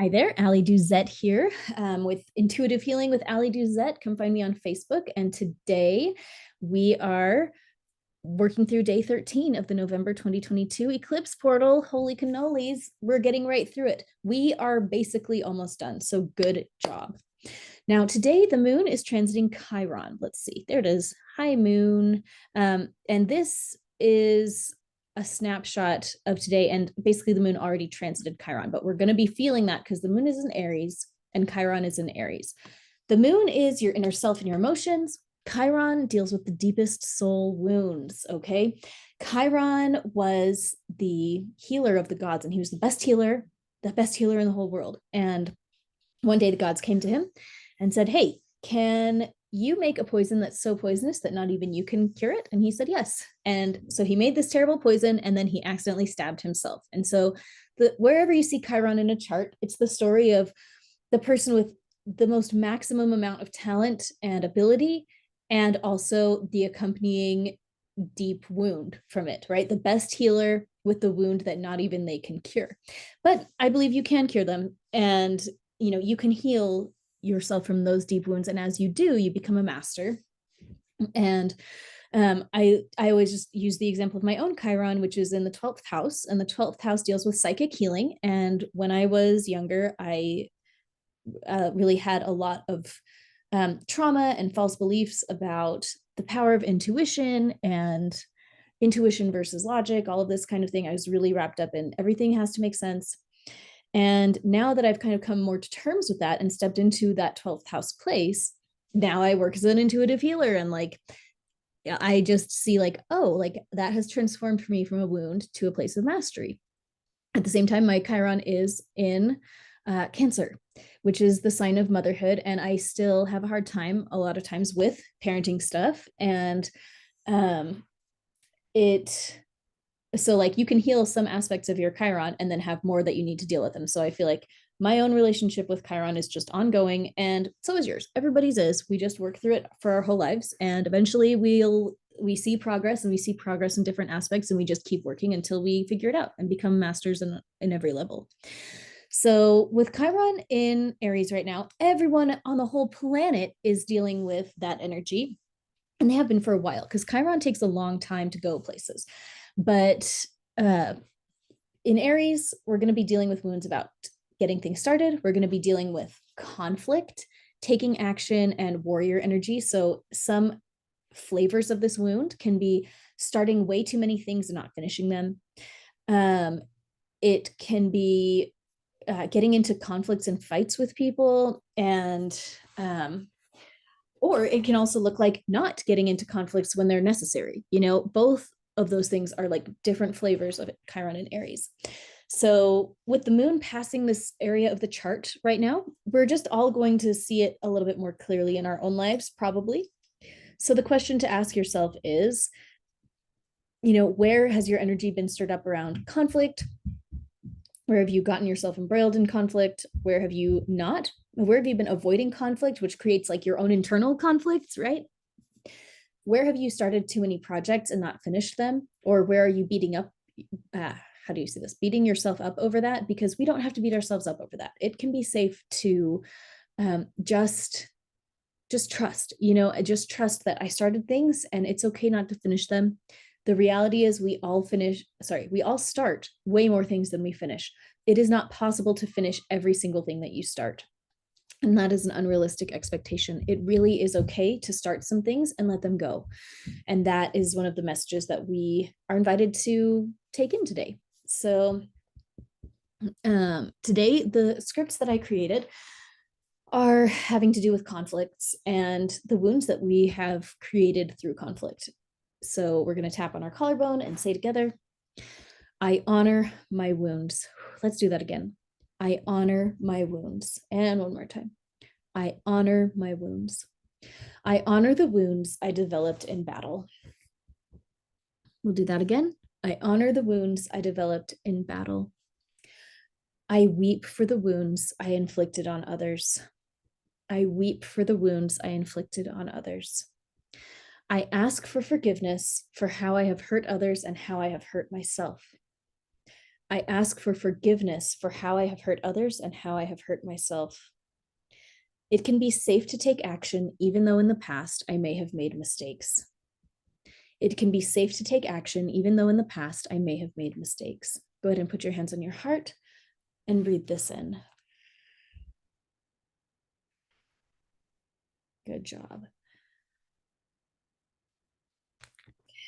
Hi there, Ali Duzette here with Intuitive Healing with Ali Duzette. Come find me on Facebook. And today we are working through day 13 of the November 2022 Eclipse portal. Holy cannolis, we're getting right through it. We are basically almost done, so good job. Now, today the moon is transiting Chiron. Let's see, there it is. Hi, moon. And this is a snapshot of today, and basically the moon already transited Chiron, but we're going to be feeling that because the moon is in Aries and Chiron is in Aries. The moon is your inner self and your emotions. Chiron deals with the deepest soul wounds, okay? Chiron was the healer of the gods, and he was the best healer in the whole world. And one day the gods came to him and said, hey, can you make a poison that's so poisonous that not even you can cure it? And he said, yes. And so he made this terrible poison, and then he accidentally stabbed himself. And so wherever you see Chiron in a chart, it's the story of the person with the most maximum amount of talent and ability, and also the accompanying deep wound from it, right? The best healer with the wound that not even they can cure. But I believe you can cure them, and you can heal yourself from those deep wounds, and as you do, you become a master. And I always just use the example of my own Chiron, which is in the 12th house, and the 12th house deals with psychic healing. And when I was younger, I really had a lot of trauma and false beliefs about the power of intuition and intuition versus logic, all of this kind of thing. I was really wrapped up in everything has to make sense. And now that I've kind of come more to terms with that and stepped into that 12th house place, now I work as an intuitive healer. And I just see that has transformed for me from a wound to a place of mastery. At the same time, my Chiron is in Cancer, which is the sign of motherhood. And I still have a hard time a lot of times with parenting stuff. And so you can heal some aspects of your Chiron and then have more that you need to deal with them. So I feel like my own relationship with Chiron is just ongoing, and so is yours. Everybody's is. We just work through it for our whole lives, and eventually we see progress, and we see progress in different aspects, and we just keep working until we figure it out and become masters in every level. So with Chiron in Aries right now, everyone on the whole planet is dealing with that energy, and they have been for a while, because Chiron takes a long time to go places. But in Aries, we're going to be dealing with wounds about getting things started. We're going to be dealing with conflict, taking action, and warrior energy. So some flavors of this wound can be starting way too many things and not finishing them. It can be getting into conflicts and fights with people, and or it can also look like not getting into conflicts when they're necessary. Both of those things are like different flavors of Chiron and Aries. So with the moon passing this area of the chart right now, we're just all going to see it a little bit more clearly in our own lives, probably. So the question to ask yourself is, where has your energy been stirred up around conflict? Where have you gotten yourself embroiled in conflict? Where have you not? Where have you been avoiding conflict, which creates your own internal conflicts, right? Where have you started too many projects and not finished them? Or where are you beating yourself up over that? Because we don't have to beat ourselves up over that. It can be safe to just trust, just trust that I started things and it's okay not to finish them. The reality is we all start way more things than we finish. It is not possible to finish every single thing that you start. And that is an unrealistic expectation. It really is okay to start some things and let them go. And that is one of the messages that we are invited to take in today. So today, the scripts that I created are having to do with conflicts and the wounds that we have created through conflict. So we're going to tap on our collarbone and say together, I honor my wounds. Let's do that again. I honor my wounds. And one more time. I honor my wounds. I honor the wounds I developed in battle. We'll do that again. I honor the wounds I developed in battle. I weep for the wounds I inflicted on others. I weep for the wounds I inflicted on others. I ask for forgiveness for how I have hurt others and how I have hurt myself. I ask for forgiveness for how I have hurt others and how I have hurt myself. It can be safe to take action, even though in the past I may have made mistakes. It can be safe to take action, even though in the past I may have made mistakes. Go ahead and put your hands on your heart and breathe this in. Good job.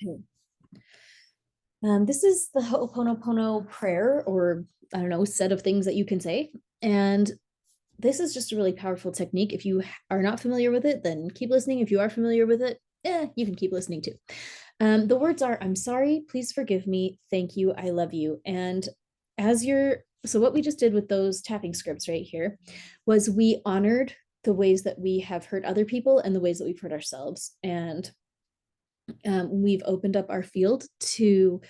Okay. This is the Ho'oponopono prayer, or I don't know, set of things that you can say. And this is just a really powerful technique. If you are not familiar with it, then keep listening. If you are familiar with it, you can keep listening too. The words are, I'm sorry, please forgive me, thank you, I love you. And so what we just did with those tapping scripts right here was we honored the ways that we have hurt other people and the ways that we've hurt ourselves. And we've opened up our field to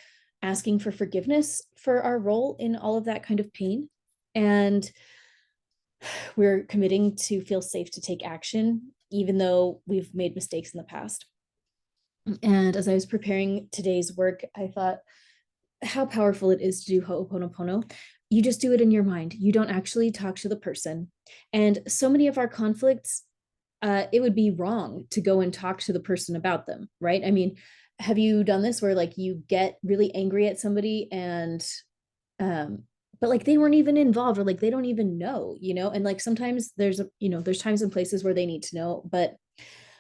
asking for forgiveness for our role in all of that kind of pain. And we're committing to feel safe to take action, even though we've made mistakes in the past. And as I was preparing today's work, I thought how powerful it is to do Ho'oponopono. You just do it in your mind. You don't actually talk to the person. And so many of our conflicts, it would be wrong to go and talk to the person about them, right? I mean, have you done this where like you get really angry at somebody and but like they weren't even involved, or like they don't even know, and like sometimes there's times and places where they need to know, but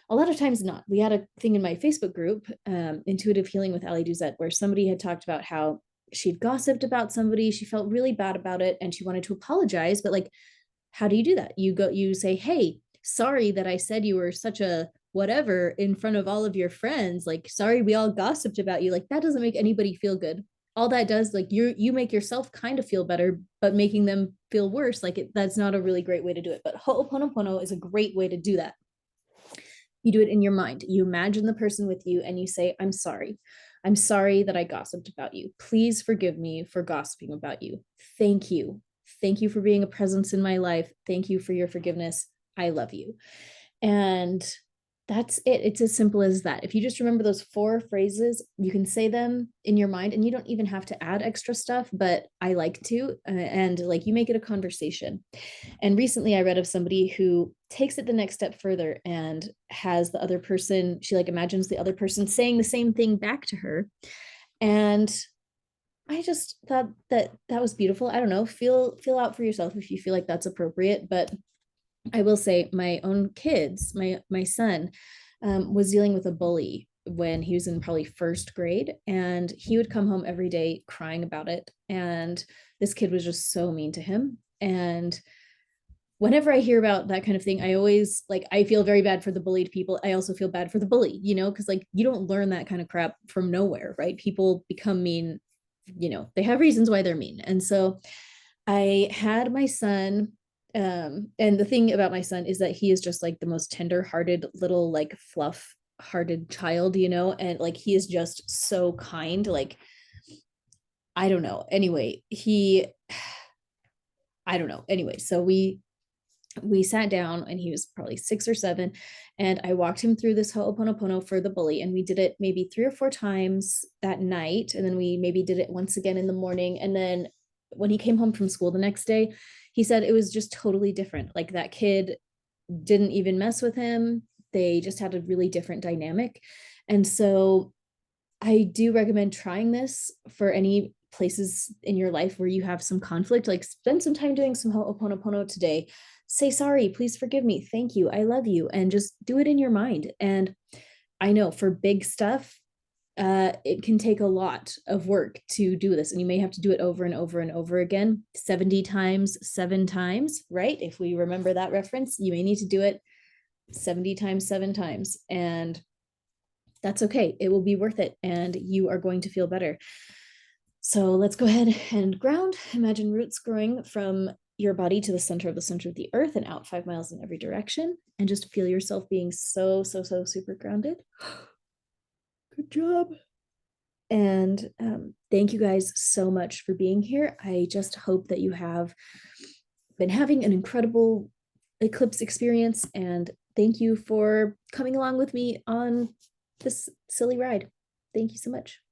a lot of times not. We had a thing in my Facebook group, Intuitive Healing with Ali Duzette, where somebody had talked about how she'd gossiped about somebody, she felt really bad about it, and she wanted to apologize, but like, how do you do that? You say, hey, sorry that I said you were such a whatever in front of all of your friends, like, sorry we all gossiped about you. Like, that doesn't make anybody feel good. All that does, like, you make yourself kind of feel better, but making them feel worse, like that's not a really great way to do it. But Ho'oponopono is a great way to do that. You do it in your mind. You imagine the person with you and you say, I'm sorry. I'm sorry that I gossiped about you. Please forgive me for gossiping about you. Thank you. Thank you for being a presence in my life. Thank you for your forgiveness. I love you. And that's it. It's as simple as that. If you just remember those 4 phrases, you can say them in your mind, and you don't even have to add extra stuff, but I like to, and like you make it a conversation. And recently I read of somebody who takes it the next step further and has the other person, she like imagines the other person saying the same thing back to her. And I just thought that that was beautiful. I don't know, feel out for yourself if you feel like that's appropriate. But I will say my own kids, my son was dealing with a bully when he was in probably first grade, and he would come home every day crying about it. And this kid was just so mean to him. And whenever I hear about that kind of thing, I always like, I feel very bad for the bullied people. I also feel bad for the bully, because like you don't learn that kind of crap from nowhere, right? People become mean, they have reasons why they're mean. And so I had my son, and the thing about my son is that he is just like the most tender-hearted little like fluff-hearted child, and like he is just so kind. Like, I don't know. Anyway, I don't know. Anyway, so we sat down, and he was probably 6 or 7, and I walked him through this Ho'oponopono for the bully, and we did it maybe 3 or 4 times that night, and then we maybe did it once again in the morning. And then when he came home from school the next day, he said it was just totally different. Like, that kid didn't even mess with him. They just had a really different dynamic. And so I do recommend trying this for any places in your life where you have some conflict. Like, spend some time doing some Ho'oponopono today. Say sorry, please forgive me, thank you, I love you, and just do it in your mind. And I know for big stuff, it can take a lot of work to do this, and you may have to do it over and over and over again, 70 times 7 times, right? If we remember that reference, you may need to do it 70 times 7 times, and that's okay. It will be worth it, and you are going to feel better. So let's go ahead and ground. Imagine roots growing from your body to the center of the earth and out 5 miles in every direction, and just feel yourself being so super grounded. Good job. And thank you guys so much for being here. I just hope that you have been having an incredible eclipse experience, and thank you for coming along with me on this silly ride. Thank you so much.